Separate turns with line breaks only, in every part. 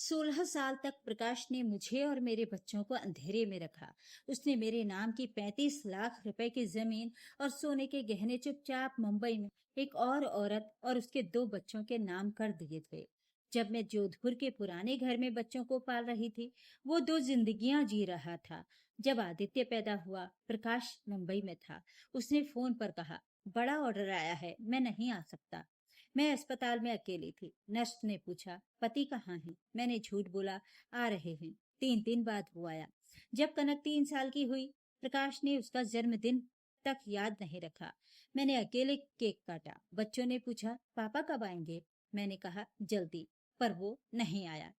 16 साल तक प्रकाश ने मुझे और मेरे बच्चों को अंधेरे में रखा। उसने मेरे नाम की 35 लाख रुपए की जमीन और सोने के गहने चुपचाप मुंबई में एक और औरत और उसके 2 बच्चों के नाम कर दिए थे। जब मैं जोधपुर के पुराने घर में बच्चों को पाल रही थी, वो 2 जिंदगियां जी रहा था। जब आदित्य पैदा हुआ, प्रकाश मुंबई में था। उसने फोन पर कहा, बड़ा ऑर्डर आया है, मैं नहीं आ सकता। मैं अस्पताल में अकेली थी। नर्स ने पूछा, पति कहाँ है? मैंने झूठ बोला, आ रहे हैं। 3 दिन बाद वो आया। जब कनक 3 साल की हुई, प्रकाश ने उसका जन्मदिन तक याद नहीं रखा। मैंने अकेले केक काटा। बच्चों ने पूछा, पापा कब आएंगे? मैंने कहा, जल्दी। पर वो नहीं आया।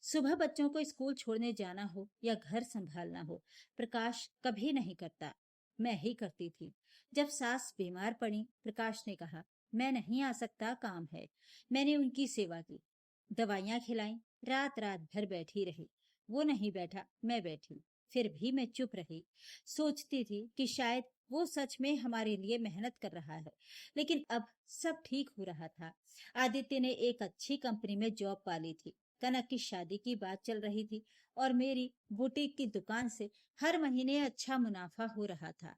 सुबह बच्चों को स्कूल छोड़ने जाना हो या घर संभालना हो, प्रकाश कभी नहीं करता, मैं ही करती थी। जब सास बीमार पड़ी, प्रकाश ने कहा, मैं नहीं आ सकता, काम है। मैंने उनकी सेवा की, दवाइयां खिलाई, रात रात भर बैठी रही। वो नहीं बैठा, मैं बैठी। फिर भी मैं चुप रही। सोचती थी कि शायद वो सच में हमारे लिए मेहनत कर रहा है। लेकिन अब सब ठीक हो रहा था। आदित्य ने एक अच्छी कंपनी में जॉब पा ली थी। कनक की शादी की बात चल रही थी और मेरी बुटीक की दुकान से हर महीने अच्छा मुनाफा हो रहा था।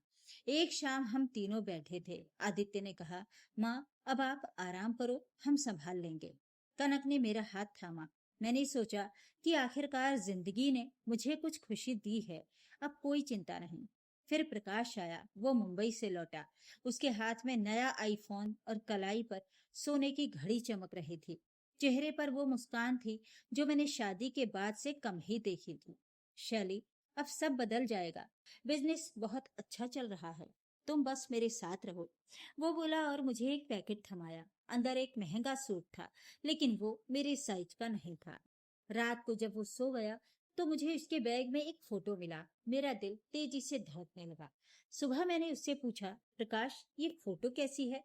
एक शाम हम तीनों बैठे थे। आदित्य ने कहा, माँ, अब आप आराम करो, हम संभाल लेंगे। कनक ने मेरा हाथ थामा। मैंने सोचा कि आखिरकार जिंदगी ने मुझे कुछ खुशी दी है, अब कोई चिंता नहीं। फिर प्रकाश आया। वो मुंबई से लौटा। उसके हाथ में नया आईफोन और कलाई पर सोने की घड़ी चमक रही थी। चेहरे पर वो मुस्कान थी जो मैंने शादी के बाद से कम ही देखी थी। शैली, अब सब बदल जाएगा। बिजनेस बहुत अच्छा चल रहा है, तुम बस मेरे साथ रहो। वो बोला और मुझे एक पैकेट थमाया। अंदर एक महंगा सूट था, लेकिन वो मेरे साइज का नहीं था। रात को जब वो सो गया तो मुझे उसके बैग में एक फोटो मिला। मेरा दिल तेजी से धड़कने लगा। सुबह मैंने उससे पूछा, प्रकाश, ये फोटो कैसी है?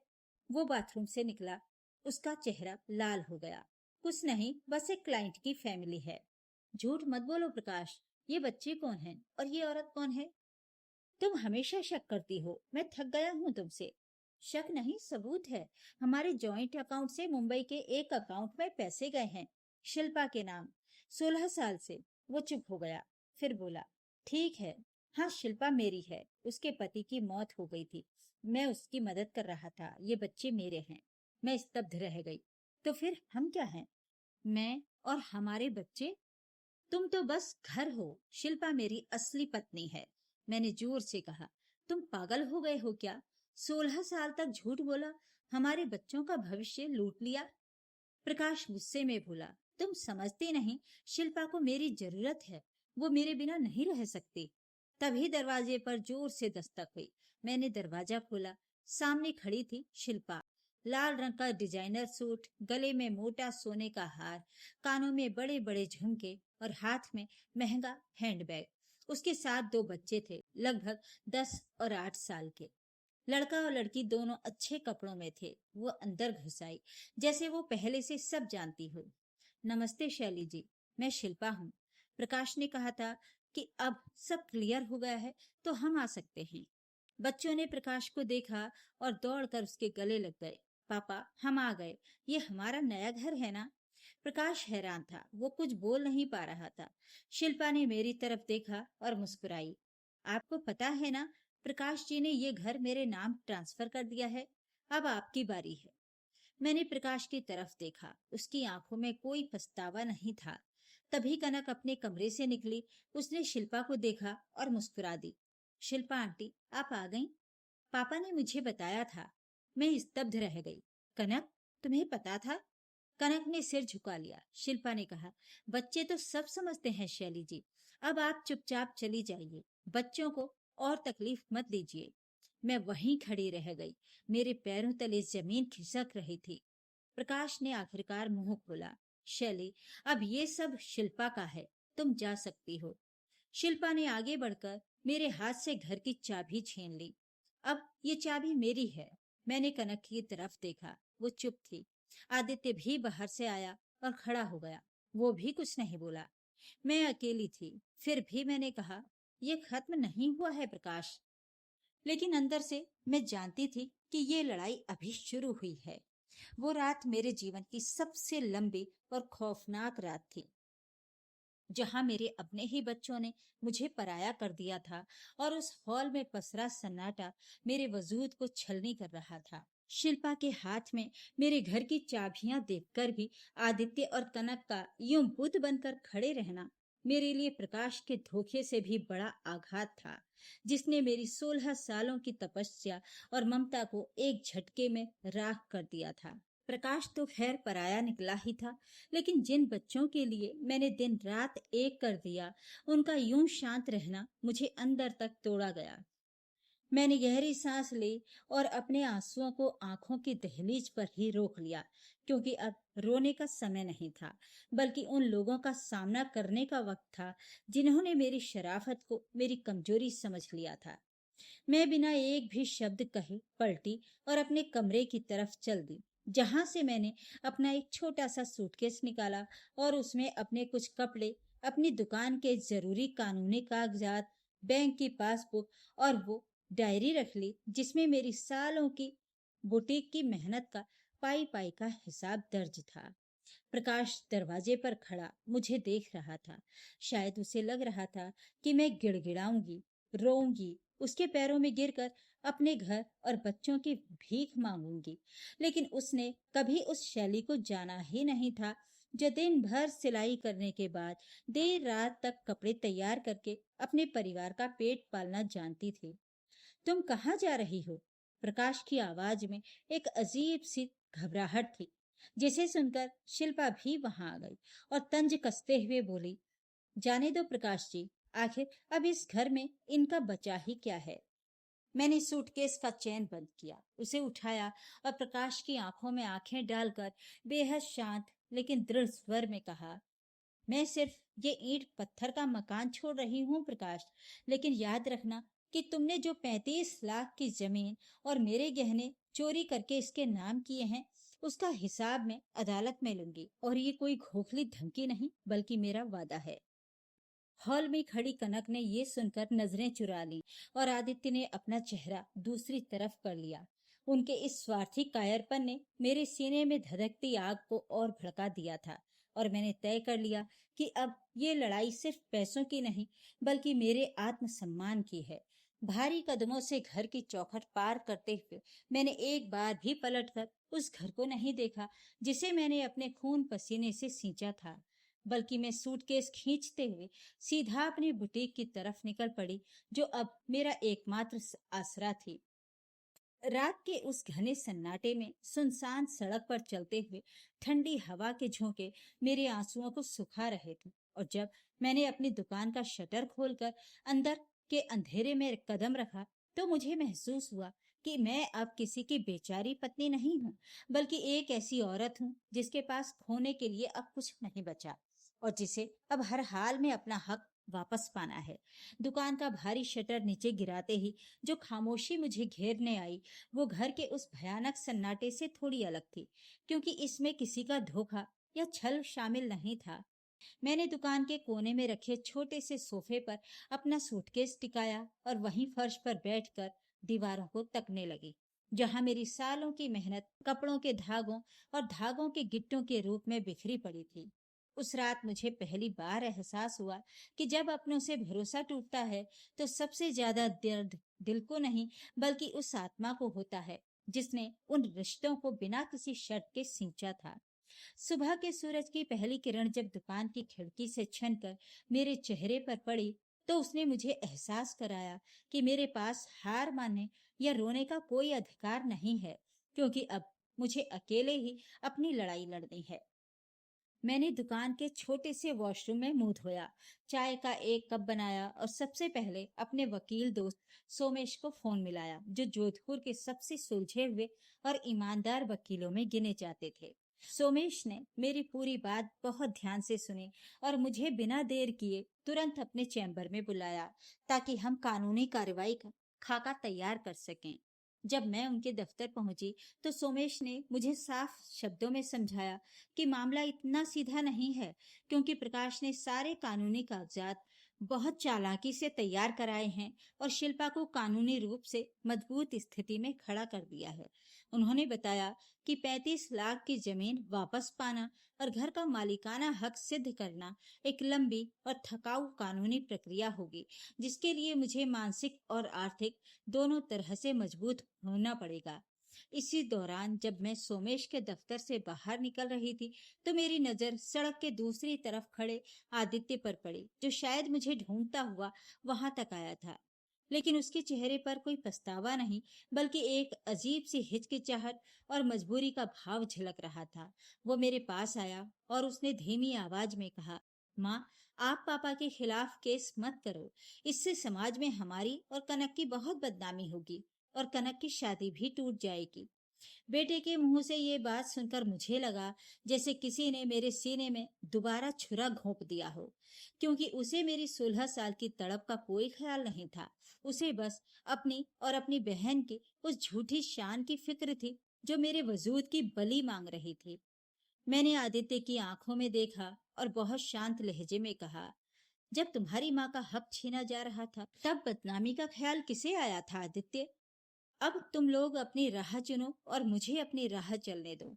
वो बाथरूम से निकला। उसका चेहरा लाल हो गया। कुछ नहीं, बस एक क्लाइंट की फैमिली है। झूठ मत बोलो प्रकाश, ये बच्चे कौन हैं और ये औरत कौन है? तुम हमेशा शक करती हो, मैं थक गया हूँ तुमसे। शक नहीं, सबूत है। हमारे जॉइंट अकाउंट से मुंबई के एक अकाउंट में पैसे गए हैं, शिल्पा के नाम, 16 साल से। वो चुप हो गया, फिर बोला, ठीक है। हाँ, शिल्पा मेरी है। उसके पति की मौत हो गई थी, मैं उसकी मदद कर रहा था। ये बच्चे मेरे हैं। मैं स्तब्ध रह गई। तो फिर हम क्या हैं? मैं और हमारे बच्चे? तुम तो बस घर हो। शिल्पा मेरी असली पत्नी है। मैंने जोर से कहा, तुम पागल हो गए हो क्या? 16 साल तक झूठ बोला, हमारे बच्चों का भविष्य लूट लिया। प्रकाश गुस्से में बोला, तुम समझते नहीं, शिल्पा को मेरी जरूरत है। वो मेरे बिना नहीं रह सकती। तभी दरवाजे पर जोर से दस्तक हुई। मैंने दरवाजा खोला। सामने खड़ी थी शिल्पा। लाल रंग का डिजाइनर सूट, गले में मोटा सोने का हार, कानों में बड़े बड़े झुमके और हाथ में महंगा हैंडबैग। उसके साथ 2 बच्चे थे, लगभग 10 और 8 साल के। लड़का और लड़की दोनों अच्छे कपड़ों में थे। वो अंदर घुस आई, जैसे वो पहले से सब जानती हो। नमस्ते शैली जी, मैं शिल्पा हूँ। प्रकाश ने कहा था कि अब सब क्लियर हो गया है तो हम आ सकते हैं। बच्चों ने प्रकाश को देखा और दौड़कर उसके गले लग गए। पापा, हम आ गए। ये हमारा नया घर है ना? प्रकाश हैरान था, वो कुछ बोल नहीं पा रहा था। शिल्पा ने मेरी तरफ देखा और मुस्कुराई। आपको पता है ना, प्रकाश जी ने ये घर मेरे नाम ट्रांसफर कर दिया है। अब आपकी बारी है। मैंने प्रकाश की तरफ देखा। उसकी आंखों में कोई पछतावा नहीं था। तभी कनक अपने कमरे से निकली। उसने शिल्पा को देखा और मुस्कुरा दी। शिल्पा आंटी, आप आ गईं? पापा ने मुझे बताया था। मैं स्तब्ध रह गई। कनक, तुम्हें पता था? कनक ने सिर झुका लिया। शिल्पा ने कहा, बच्चे तो सब समझते हैं शैली जी। अब आप चुपचाप चली जाइए। बच्चों को और तकलीफ मत दीजिए। मैं वहीं खड़ी रह गई। मेरे पैरों तले जमीन खिसक रही थी। प्रकाश ने आखिरकार मुंह खोला। शैली, अब ये सब शिल्पा का है, तुम जा सकती हो। शिल्पा ने आगे बढ़कर मेरे हाथ से घर की चाबी छीन ली। अब ये चाबी मेरी है। मैंने कनक की तरफ देखा, वो चुप थी। आदित्य भी बाहर से आया और खड़ा हो गया। वो भी कुछ नहीं बोला। मैं अकेली थी। फिर भी मैंने कहा, ये खत्म नहीं हुआ है प्रकाश। लेकिन अंदर से मैं जानती थी कि ये लड़ाई अभी शुरू हुई है। वो रात मेरे जीवन की सबसे लंबी और खौफनाक रात थी। जहां मेरे अपने ही बच्चों ने मुझे पराया कर दिया था, और उस हॉल में पसरा सन्नाटा मेरे वजूद को छलनी कर रहा था। शिल्पा के हाथ में मेरे घर की चाबियां देखकर भी आदित्य और कनक का यूं बुत बनकर खड़े रहना मेरे लिए प्रकाश के धोखे से भी बड़ा आघात था, जिसने मेरी 16 सालों की तपस्या और ममता को एक झटके में राख कर दिया था। प्रकाश तो खैर पराया निकला ही था, लेकिन जिन बच्चों के लिए मैंने दिन रात एक कर दिया, उनका यूं शांत रहना मुझे अंदर तक तोड़ा गया। मैंने गहरी सांस ली और अपने आंसुओं को आंखों की दहलीज पर ही रोक लिया, क्योंकि अब रोने का समय नहीं था, बल्कि उन लोगों का सामना करने का वक्त था जिन्होंने मेरी शराफत को मेरी कमजोरी समझ लिया था। मैं बिना एक भी शब्द कहे पलटी और अपने कमरे की तरफ चल दी, जहां से मैंने अपना एक छोटा सा सूटकेस निकाला और उसमें अपने कुछ कपड़े, अपनी दुकान के जरूरी कानूनी कागजात, बैंक की पासबुक और वो डायरी रख ली जिसमें मेरी सालों की बुटीक की मेहनत का पाई पाई का हिसाब दर्ज था। प्रकाश दरवाजे पर खड़ा मुझे देख रहा था। शायद उसे लग रहा था कि मैं गिड़गिड़ाऊंगी, रोऊंगी, उसके पैरों में गिरकर अपने घर और बच्चों की भीख मांगूंगी। लेकिन उसने कभी उस शैली को जाना ही नहीं था, जो दिन भर सिलाई करने के बाद देर रात तक कपड़े तैयार करके अपने परिवार का पेट पालना जानती थी। तुम कहाँ जा रही हो? प्रकाश की आवाज में एक अजीब सी घबराहट थी, जिसे सुनकर शिल्पा भी वहां आ गई और तंज कसते हुए बोली, जाने दो प्रकाश जी, आखिर अब इस घर में इनका बचा ही क्या है। मैंने सूटकेस का चैन बंद किया, उसे उठाया और प्रकाश की आंखों में आंखें डालकर बेहद शांत लेकिन दृढ़ स्वर में कहा, मैं सिर्फ ये ईंट पत्थर का मकान छोड़ रही हूँ प्रकाश, लेकिन याद रखना कि तुमने जो 35 लाख की जमीन और मेरे गहने चोरी करके इसके नाम किए हैं, उसका हिसाब मैं अदालत में लूंगी, और ये कोई खोखली धमकी नहीं बल्कि मेरा वादा है। हॉल में खड़ी कनक ने ये सुनकर नजरें चुरा ली और आदित्य ने अपना चेहरा दूसरी तरफ कर लिया। उनके इस स्वार्थी कायरपन ने मेरे सीने में धधकती आग को और भड़का दिया था, और मैंने तय कर लिया कि अब ये लड़ाई सिर्फ पैसों की नहीं बल्कि मेरे आत्मसम्मान की है। भारी कदमों से घर की चौखट पार करते हुए मैंने एक बार भी पलटकर उस घर को नहीं देखा जिसे मैंने अपने खून पसीने से सींचा था, बल्कि मैं सूटकेस खींचते हुए सीधा अपनी बुटीक की तरफ निकल पड़ी, जो अब मेरा एकमात्र आसरा थी। रात के उस घने सन्नाटे में सुनसान सड़क पर चलते हुए ठंडी हवा के झोंके मेरे आंसुओं को सुखा रहे थे, और जब मैंने अपनी दुकान का शटर खोलकर अंदर के अंधेरे में कदम रखा, तो मुझे महसूस हुआ कि मैं अब किसी की बेचारी पत्नी नहीं हूँ, बल्कि एक ऐसी औरत हूँ जिसके पास खोने के लिए अब कुछ नहीं बचा, और जिसे अब हर हाल में अपना हक वापस पाना है। दुकान का भारी शटर नीचे गिराते ही जो खामोशी मुझे घेरने आई, वो घर के उस भयानक सन्नाटे से थोड़ी अलग थी, क्योंकि इसमें किसी का धोखा या छल शामिल नहीं था। मैंने दुकान के कोने में रखे छोटे से सोफे पर अपना सूटकेस टिकाया और वहीं फर्श पर बैठकर दीवारों को तकने लगी, जहां मेरी सालों की मेहनत कपड़ों के धागों और धागों के गिट्टों के रूप में बिखरी पड़ी थी। उस रात मुझे पहली बार एहसास हुआ कि जब अपनों से भरोसा टूटता है, तो सबसे ज्यादा दर्द दिल को नहीं बल्कि उस आत्मा को होता है जिसने उन रिश्तों को बिना किसी शर्त के सींचा था। सुबह के सूरज की पहली किरण जब दुकान की खिड़की से छनकर मेरे चेहरे पर पड़ी, तो उसने मुझे एहसास कराया कि मेरे पास हार मानने या रोने का कोई अधिकार नहीं है, क्योंकि अब मुझे अकेले ही अपनी लड़ाई लड़नी है। मैंने दुकान के छोटे से वॉशरूम में मुंह धोया, चाय का एक कप बनाया और सबसे पहले अपने वकील दोस्त सोमेश को फोन मिलाया, जो जोधपुर के सबसे सुलझे हुए और ईमानदार वकीलों में गिने जाते थे। सोमेश ने मेरी पूरी बात बहुत ध्यान से सुनी और मुझे बिना देर किए तुरंत अपने चैम्बर में बुलाया, ताकि हम कानूनी कार्रवाई का खाका तैयार कर सकें। जब मैं उनके दफ्तर पहुंची, तो सोमेश ने मुझे साफ शब्दों में समझाया कि मामला इतना सीधा नहीं है, क्योंकि प्रकाश ने सारे कानूनी कागजात बहुत चालाकी से तैयार कराए हैं और शिल्पा को कानूनी रूप से मजबूत स्थिति में खड़ा कर दिया है। उन्होंने बताया कि 35 लाख की जमीन वापस पाना और घर का मालिकाना हक सिद्ध करना एक लंबी और थकाऊ कानूनी प्रक्रिया होगी, जिसके लिए मुझे मानसिक और आर्थिक दोनों तरह से मजबूत होना पड़ेगा। इसी दौरान जब मैं सोमेश के दफ्तर से बाहर निकल रही थी, तो मेरी नजर सड़क के दूसरी तरफ खड़े आदित्य पर पड़ी, जो शायद मुझे ढूंढता हुआ वहां तक आया था। लेकिन उसके चेहरे पर कोई पछतावा नहीं, बल्कि एक अजीब सी हिचकिचाहट और मजबूरी का भाव झलक रहा था। वो मेरे पास आया और उसने धीमी आवाज में कहा, माँ, आप पापा के खिलाफ केस मत करो। इससे समाज में हमारी और कनक की बहुत बदनामी होगी और कनक की शादी भी टूट जाएगी। बेटे के मुंह से ये बात सुनकर मुझे लगा जैसे किसी ने मेरे सीने में दोबारा छुरा घोंप दिया हो, क्योंकि उसे मेरी 16 साल की तड़प का कोई ख्याल नहीं था। उसे बस अपनी और अपनी बहन की उस झूठी शान की फिक्र थी, जो मेरे वजूद की बलि मांग रही थी। मैंने आदित्य की आंखों में देखा और बहुत शांत लहजे में कहा, जब तुम्हारी माँ का हक छीना जा रहा था, तब बदनामी का ख्याल किसे आया था आदित्य? अब तुम लोग अपनी राह चुनो और मुझे अपनी राह चलने दो।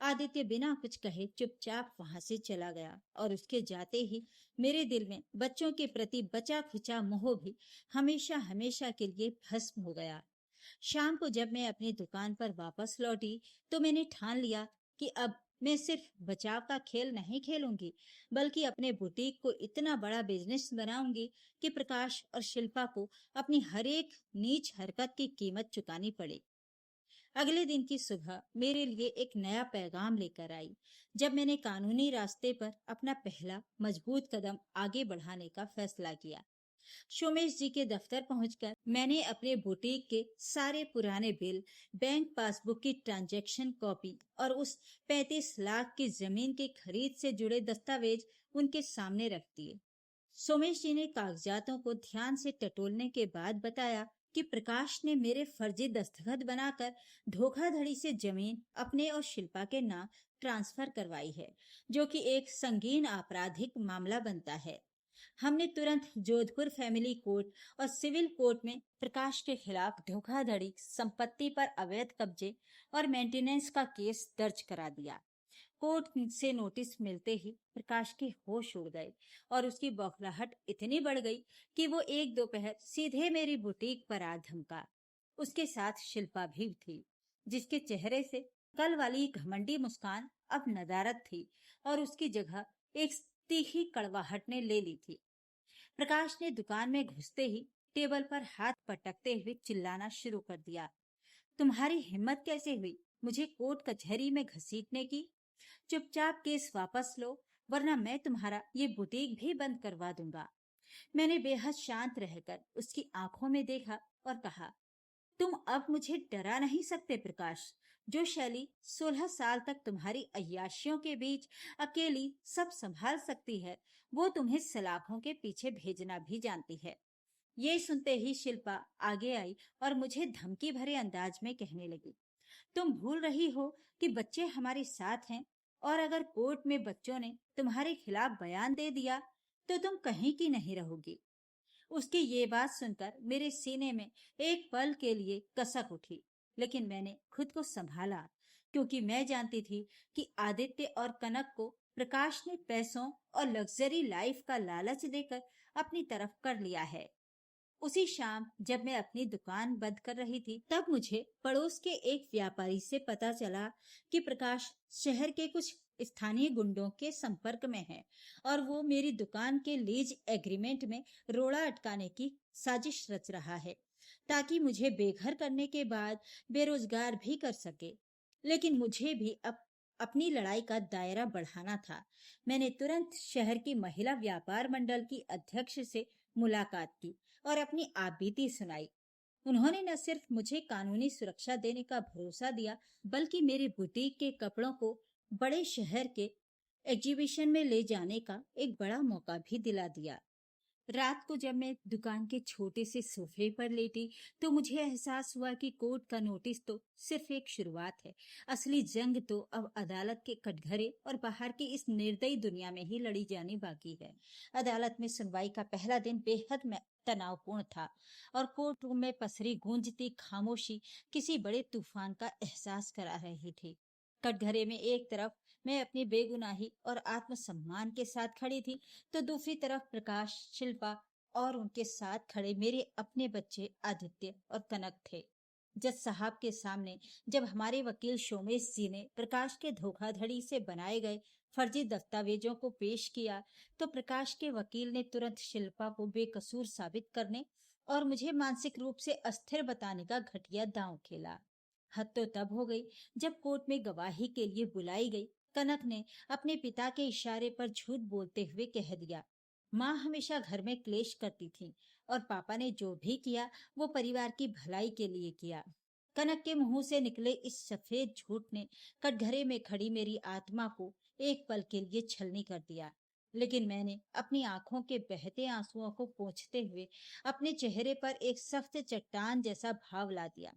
आदित्य बिना कुछ कहे चुपचाप वहां से चला गया और उसके जाते ही मेरे दिल में बच्चों के प्रति बचा खुचा मोह भी हमेशा हमेशा के लिए भस्म हो गया। शाम को जब मैं अपनी दुकान पर वापस लौटी, तो मैंने ठान लिया कि अब मैं सिर्फ बचाव का खेल नहीं खेलूंगी, बल्कि अपने बुटीक को इतना बड़ा बिजनेस बनाऊंगी कि प्रकाश और शिल्पा को अपनी हर एक नीच हरकत की कीमत चुकानी पड़े। अगले दिन की सुबह मेरे लिए एक नया पैगाम लेकर आई, जब मैंने कानूनी रास्ते पर अपना पहला मजबूत कदम आगे बढ़ाने का फैसला किया। सोमेश जी के दफ्तर पहुंचकर मैंने अपने बुटीक के सारे पुराने बिल, बैंक पासबुक की ट्रांजैक्शन कॉपी और उस 35 लाख की जमीन की खरीद से जुड़े दस्तावेज उनके सामने रख दिए। सोमेश जी ने कागजातों को ध्यान से टटोलने के बाद बताया कि प्रकाश ने मेरे फर्जी दस्तखत बनाकर धोखाधड़ी से जमीन अपने और शिल्पा के नाम ट्रांसफर करवाई है, जो कि एक संगीन आपराधिक मामला बनता है। हमने तुरंत जोधपुर फैमिली कोर्ट और सिविल कोर्ट में प्रकाश के खिलाफ धोखाधड़ी, संपत्ति पर अवैध कब्जे और मेंटेनेंस का केस दर्ज करा दिया। कोर्ट से नोटिस मिलते ही प्रकाश के होश उड़ गए और उसकी बौखलाहट इतनी बढ़ गई कि वो एक दोपहर सीधे मेरी बुटीक पर आ धमका। उसके साथ शिल्पा भी थी, जिसके चेहरे से कल वाली घमंडी मुस्कान अब नदारद थी और उसकी जगह एक तीखी कड़वाहट ने ले ली थी। प्रकाश ने दुकान में घुसते ही टेबल पर हाथ पटकते हुए चिल्लाना शुरू कर दिया, तुम्हारी हिम्मत कैसे हुई मुझे कोर्ट कचहरी में घसीटने की? चुपचाप केस वापस लो, वरना मैं तुम्हारा ये बुटीक भी बंद करवा दूंगा। मैंने बेहद शांत रहकर उसकी आंखों में देखा और कहा, तुम अब मुझे डरा नहीं सकते प्रकाश। जो शैली 16 साल तक तुम्हारी अय्याशियों के बीच अकेली सब संभाल सकती है, वो तुम्हें सलाखों के पीछे भेजना भी जानती है। ये सुनते ही शिल्पा आगे आई और मुझे धमकी भरे अंदाज में कहने लगी, तुम भूल रही हो कि बच्चे हमारे साथ हैं, और अगर कोर्ट में बच्चों ने तुम्हारे खिलाफ बयान दे दिया तो तुम कहीं की नहीं रहोगी। उसकी ये बात सुनकर मेरे सीने में एक पल के लिए कसक उठी, लेकिन मैंने खुद को संभाला, क्योंकि मैं जानती थी कि आदित्य और कनक को प्रकाश ने पैसों और लग्जरी लाइफ का लालच देकर अपनी तरफ कर लिया है। उसी शाम जब मैं अपनी दुकान बंद कर रही थी, तब मुझे पड़ोस के एक व्यापारी से पता चला कि प्रकाश शहर के कुछ स्थानीय गुंडों के संपर्क में है और वो मेरी दुकान के लीज एग्रीमेंट में रोड़ा अटकाने की साजिश रच रहा है, ताकि मुझे बेघर करने के बाद बेरोजगार भी कर सके। लेकिन मुझे भी अब अपनी लड़ाई का दायरा बढ़ाना था। मैंने तुरंत शहर की महिला व्यापार मंडल की अध्यक्ष से मुलाकात की और अपनी आपबीती सुनाई। उन्होंने न सिर्फ मुझे कानूनी सुरक्षा देने का भरोसा दिया, बल्कि मेरे बुटीक के कपड़ों को बड़े शहर के एग्जीबिशन में ले जाने का एक बड़ा मौका भी दिला दिया। रात को जब मैं दुकान के छोटे से सोफे पर लेटी तो मुझे एहसास हुआ कि कोर्ट का नोटिस तो सिर्फ एक शुरुआत है। असली जंग तो अब अदालत के कटघरे और बाहर की इस निर्दयी दुनिया में ही लड़ी जानी बाकी है। अदालत में सुनवाई का पहला दिन बेहद तनावपूर्ण था और कोर्ट रूम में पसरी गूंजती खामोशी किसी बड़े तूफान का एहसास करा रही थी। कटघरे में एक तरफ मैं अपनी बेगुनाही और आत्मसम्मान के साथ खड़ी थी, तो दूसरी तरफ प्रकाश, शिल्पा और उनके साथ खड़े मेरे अपने बच्चे आदित्य और कनक थे। जज साहब के सामने जब हमारे वकील सोमेश जी ने प्रकाश के धोखाधड़ी से बनाए गए फर्जी दस्तावेजों को पेश किया, तो प्रकाश के वकील ने तुरंत शिल्पा को बेकसूर साबित करने और मुझे मानसिक रूप से अस्थिर बताने का घटिया दांव खेला। हद तो तब हो गई जब कोर्ट में गवाही के लिए बुलाई गई। कनक ने अपने पिता के इशारे पर झूठ बोलते हुए कह दिया, माँ हमेशा घर में क्लेश करती थी और पापा ने जो भी किया वो परिवार की भलाई के लिए किया। कनक के मुंह से निकले इस सफेद झूठ ने कटघरे में खड़ी मेरी आत्मा को एक पल के लिए छलनी कर दिया। लेकिन मैंने अपनी आंखों के बहते आंसुओं को पोंछते हुए अपने चेहरे पर एक सख्त चट्टान जैसा भाव ला दिया।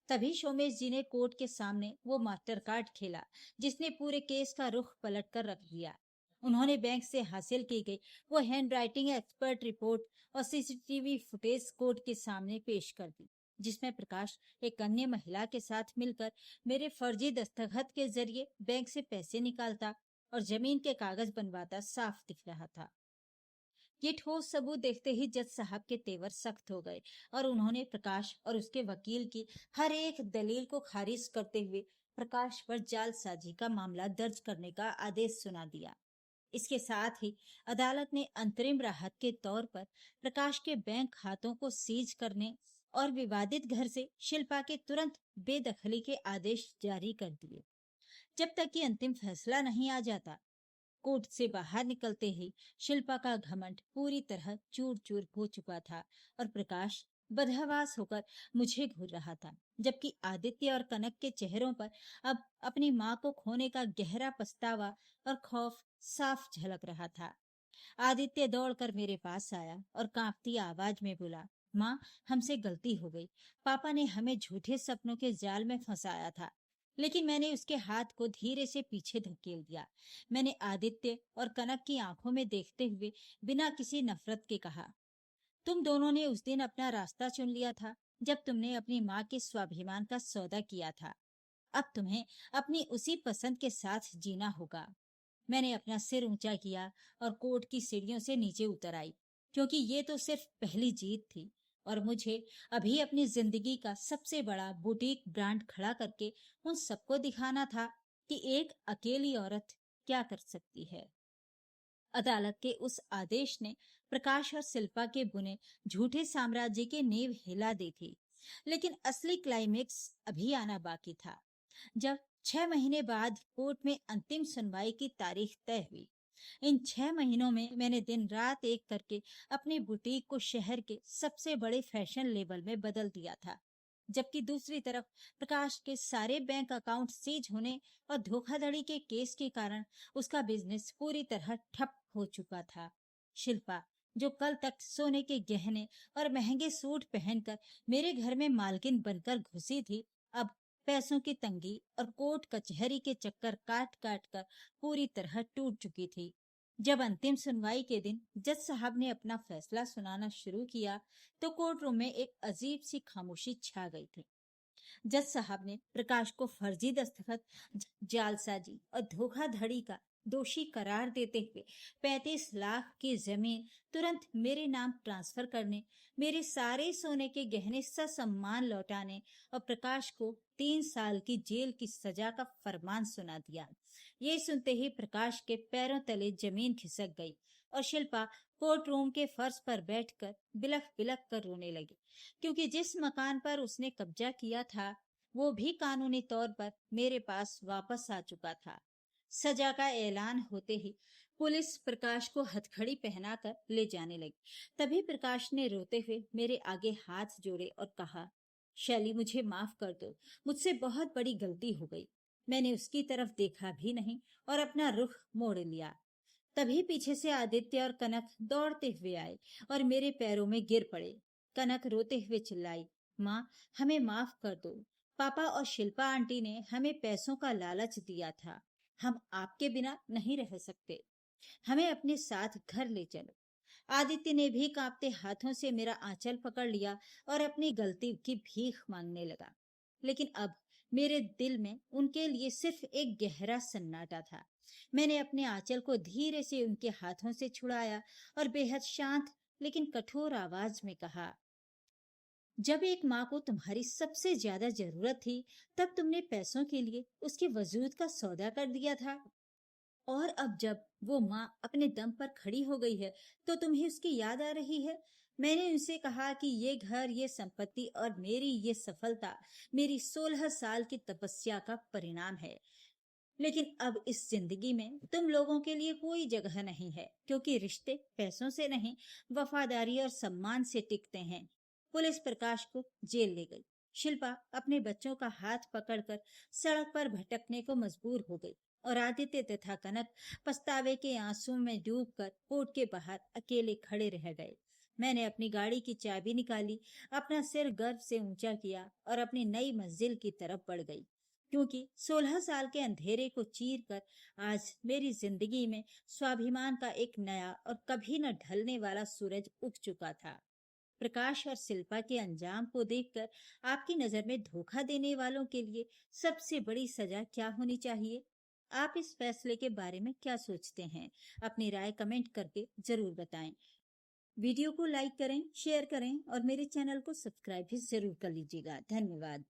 तभी सोमेश जी ने कोर्ट के सामने वो मास्टर कार्ड खेला जिसने पूरे केस का रुख पलट कर रख दिया। उन्होंने बैंक से हासिल की गई वो हैंडराइटिंग एक्सपर्ट रिपोर्ट और सीसीटीवी फुटेज कोर्ट के सामने पेश कर दी, जिसमें प्रकाश एक अन्य महिला के साथ मिलकर मेरे फर्जी दस्तखत के जरिए बैंक से पैसे निकालता और जमीन के कागज बनवाता साफ दिख रहा था। ये ठोस सबूत देखते ही जज साहब के तेवर सख्त हो गए और उन्होंने प्रकाश और उसके वकील की हर एक दलील को खारिज करते हुए प्रकाश पर जालसाजी का मामला दर्ज करने का आदेश सुना दिया। इसके साथ ही अदालत ने अंतरिम राहत के तौर पर प्रकाश के बैंक खातों को सीज करने और विवादित घर से शिल्पा के तुरंत बेदखली के आदेश जारी कर दिए। जब तक कि अंतिम फैसला नहीं आ जाता, कोर्ट से बाहर निकलते ही शिल्पा का घमंड पूरी तरह चूर चूर हो चुका था और प्रकाश बदहवास होकर मुझे घूर रहा था, जबकि आदित्य और कनक के चेहरों पर अब अपनी माँ को खोने का गहरा पछतावा और खौफ साफ झलक रहा था। आदित्य दौड़कर मेरे पास आया और कांपती आवाज में बोला, माँ, हमसे गलती हो गई। पापा ने हमें झूठे सपनों के जाल में फंसाया था। लेकिन मैंने उसके हाथ को धीरे से पीछे धकेल दिया। मैंने आदित्य और कनक की आंखों में देखते हुए बिना किसी नफरत के कहा, तुम दोनों ने उस दिन अपना रास्ता चुन लिया था जब तुमने अपनी माँ के स्वाभिमान का सौदा किया था। अब तुम्हें अपनी उसी पसंद के साथ जीना होगा। मैंने अपना सिर ऊंचा किया और कोर्ट की सीढ़ियों से नीचे उतर आई, क्योंकि ये तो सिर्फ पहली जीत थी और मुझे अभी अपनी जिंदगी का सबसे बड़ा बुटीक ब्रांड खड़ा करके उन सबको दिखाना था कि एक अकेली औरत क्या कर सकती है। अदालत के उस आदेश ने प्रकाश और शिल्पा के बुने झूठे साम्राज्य की नींव हिला दी थी। लेकिन असली क्लाइमेक्स अभी आना बाकी था, जब 6 महीने बाद कोर्ट में अंतिम सुनवाई की तारीख तय हुई। इन 6 महीनों में मैंने दिन रात एक करके अपनी बुटीक को शहर के सबसे बड़े फैशन लेबल में बदल दिया था, जबकि दूसरी तरफ प्रकाश के सारे बैंक अकाउंट सीज होने और धोखाधड़ी के केस के कारण उसका बिजनेस पूरी तरह ठप हो चुका था। शिल्पा, जो कल तक सोने के गहने और महंगे सूट पहनकर मेरे घर में मालकिन बनकर घुसी थी, अब पैसों की तंगी और कोर्ट कचहरी के चक्कर काट काट कर पूरी तरह टूट चुकी थी। जब अंतिम सुनवाई के दिन जज साहब ने अपना फैसला सुनाना शुरू किया, तो कोर्ट रूम में एक अजीब सी खामोशी छा गई थी। जज साहब ने प्रकाश को फर्जी दस्तखत, जालसाजी और धोखाधड़ी का दोषी करार देते हुए 35 लाख की जमीन तुरंत मेरे नाम ट्रांसफर करने, मेरे सारे सोने के गहने ससम्मान लौटाने और प्रकाश को 3 साल की जेल की सजा का फरमान सुना दिया। ये सुनते ही प्रकाश के पैरों तले जमीन खिसक गई और शिल्पा कोर्ट रूम के फर्श पर बैठकर बिलख बिलख कर रोने लगी, क्योंकि जिस मकान पर उसने कब्जा किया था वो भी कानूनी तौर पर मेरे पास वापस आ चुका था। सजा का ऐलान होते ही पुलिस प्रकाश को हथकड़ी पहनाकर ले जाने लगी। तभी प्रकाश ने रोते हुए मेरे आगे हाथ जोड़े और कहा, शैली, मुझे माफ कर दो, मुझसे बहुत बड़ी गलती हो गई। मैंने उसकी तरफ देखा भी नहीं और अपना रुख मोड़ लिया। तभी पीछे से आदित्य और कनक दौड़ते हुए आए और मेरे पैरों में गिर पड़े। कनक रोते हुए चिल्लाई, माँ, हमें माफ कर दो। पापा और शिल्पा आंटी ने हमें पैसों का लालच दिया था। हम आपके बिना नहीं रह सकते। हमें अपने साथ घर ले चलो। आदित्य ने भी कांपते हाथों से मेरा आंचल पकड़ लिया और अपनी गलती की भीख मांगने लगा। लेकिन अब मेरे दिल में उनके लिए सिर्फ एक गहरा सन्नाटा था। मैंने अपने आंचल को धीरे से उनके हाथों से छुड़ाया और बेहद शांत लेकिन कठोर आवाज में कहा, जब एक माँ को तुम्हारी सबसे ज्यादा जरूरत थी, तब तुमने पैसों के लिए उसके वजूद का सौदा कर दिया था। और अब जब वो माँ अपने दम पर खड़ी हो गई है, तो तुम्हें उसकी याद आ रही है। मैंने उनसे कहा कि ये घर, ये संपत्ति और मेरी ये सफलता मेरी 16 साल की तपस्या का परिणाम है। लेकिन अब इस जिंदगी में तुम लोगों के लिए कोई जगह नहीं है, क्योंकि रिश्ते पैसों से नहीं, वफादारी और सम्मान से टिकते हैं। पुलिस प्रकाश को जेल ले गई। शिल्पा अपने बच्चों का हाथ पकड़कर सड़क पर भटकने को मजबूर हो गई और आदित्य तथा कनक पछतावे के आंसुओं में डूबकर कोर्ट के बाहर अकेले खड़े रह गए। मैंने अपनी गाड़ी की चाबी निकाली, अपना सिर गर्व से ऊंचा किया और अपनी नई मंजिल की तरफ बढ़ गई, क्योंकि 16 साल के अंधेरे को चीर कर आज मेरी जिंदगी में स्वाभिमान का एक नया और कभी न ढलने वाला सूरज उग चुका था। प्रकाश और शिल्पा के अंजाम को देखकर आपकी नजर में धोखा देने वालों के लिए सबसे बड़ी सजा क्या होनी चाहिए? आप इस फैसले के बारे में क्या सोचते हैं? अपनी राय कमेंट करके जरूर बताएं। वीडियो को लाइक करें, शेयर करें और मेरे चैनल को सब्सक्राइब भी जरूर कर लीजिएगा। धन्यवाद।